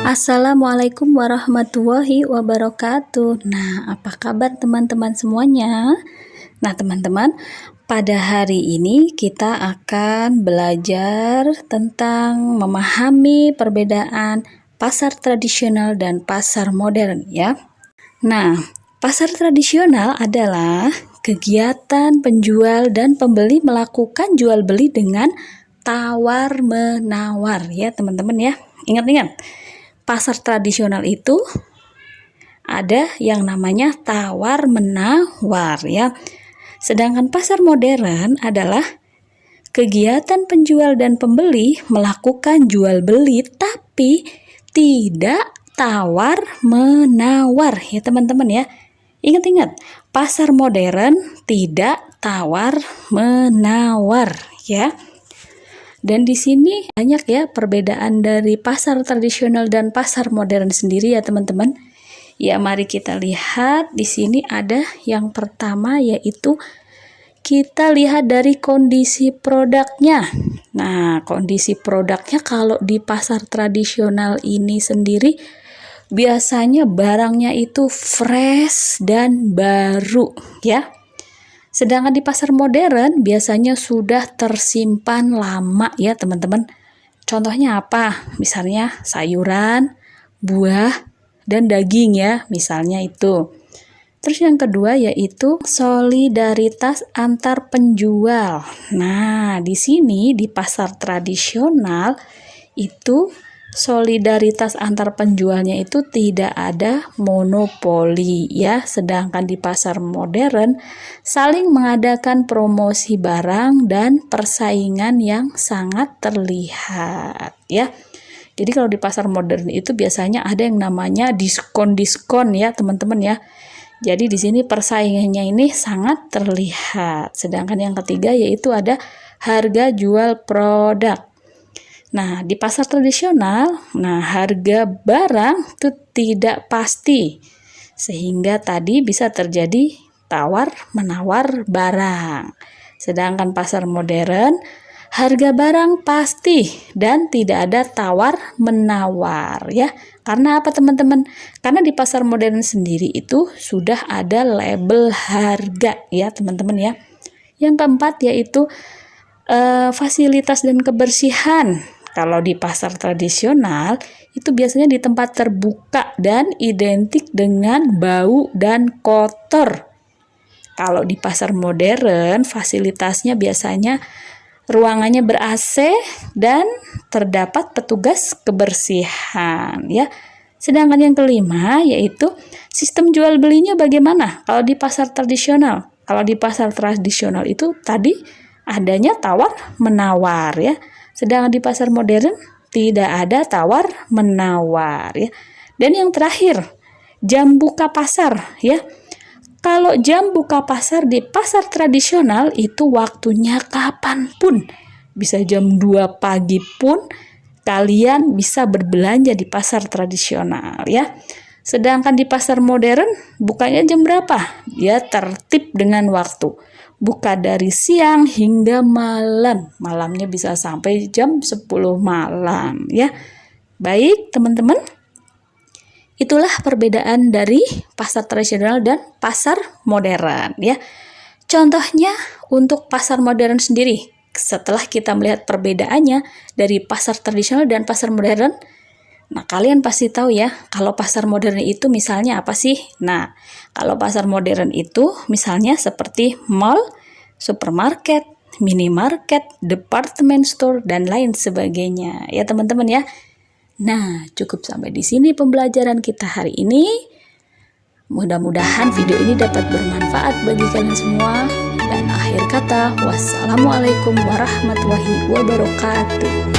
Assalamualaikum warahmatullahi wabarakatuh. Nah, apa kabar teman-teman semuanya? Nah, teman-teman, pada hari ini kita akan belajar tentang memahami perbedaan pasar tradisional dan pasar modern ya. Nah, pasar tradisional adalah kegiatan penjual dan pembeli melakukan jual beli dengan tawar-menawar ya, teman-teman ya. Ingat-ingat. Pasar tradisional itu ada yang namanya tawar-menawar ya. Sedangkan pasar modern adalah kegiatan penjual dan pembeli melakukan jual beli tapi tidak tawar-menawar ya teman-teman ya. Ingat-ingat, pasar modern tidak tawar-menawar ya. Dan di sini banyak ya perbedaan dari pasar tradisional dan pasar modern sendiri ya teman-teman. Ya, mari kita lihat di sini ada yang pertama yaitu kita lihat dari kondisi produknya. Nah, kondisi produknya kalau di pasar tradisional ini sendiri biasanya barangnya itu fresh dan baru ya. Sedangkan di pasar modern biasanya sudah tersimpan lama ya teman-teman. Contohnya apa? Misalnya sayuran, buah, dan daging ya, misalnya itu. Terus yang kedua yaitu solidaritas antar penjual. Nah, di sini di pasar tradisional itu solidaritas antar penjualnya itu tidak ada monopoli ya, sedangkan di pasar modern saling mengadakan promosi barang dan persaingan yang sangat terlihat ya. Jadi kalau di pasar modern itu biasanya ada yang namanya diskon-diskon ya teman-teman ya. Jadi di sini persaingannya ini sangat terlihat. Sedangkan yang ketiga yaitu ada harga jual produk. Nah, di pasar tradisional, harga barang itu tidak pasti. Sehingga tadi bisa terjadi tawar-menawar barang. Sedangkan pasar modern, harga barang pasti dan tidak ada tawar-menawar ya. Karena apa teman-teman? Karena di pasar modern sendiri itu sudah ada label harga ya teman-teman ya. Yang keempat yaitu fasilitas dan kebersihan. Kalau di pasar tradisional itu biasanya di tempat terbuka dan identik dengan bau dan kotor. Kalau di pasar modern fasilitasnya biasanya ruangannya ber-AC dan terdapat petugas kebersihan ya. Sedangkan yang kelima yaitu sistem jual belinya bagaimana kalau di pasar tradisional. Kalau di pasar tradisional itu tadi adanya tawar-menawar ya. Sedangkan di pasar modern tidak ada tawar-menawar ya. Dan yang terakhir, jam buka pasar ya. Kalau jam buka pasar di pasar tradisional itu waktunya kapanpun. Bisa jam 2 pagi pun kalian bisa berbelanja di pasar tradisional ya. Sedangkan di pasar modern bukanya jam berapa? Ya tertib dengan waktu. Buka dari siang hingga malam. Malamnya bisa sampai jam 10 malam ya. Baik teman-teman. Itulah perbedaan dari pasar tradisional dan pasar modern ya. Contohnya untuk pasar modern sendiri. Setelah kita melihat perbedaannya dari pasar tradisional dan pasar modern, nah kalian pasti tahu ya kalau pasar modern itu misalnya apa sih? Nah, kalau pasar modern itu misalnya seperti mall, supermarket, minimarket, department store, dan lain sebagainya ya teman-teman ya. Nah, cukup sampai di sini pembelajaran kita hari ini. Mudah-mudahan video ini dapat bermanfaat bagi kalian semua. Dan akhir kata, wassalamualaikum warahmatullahi wabarakatuh.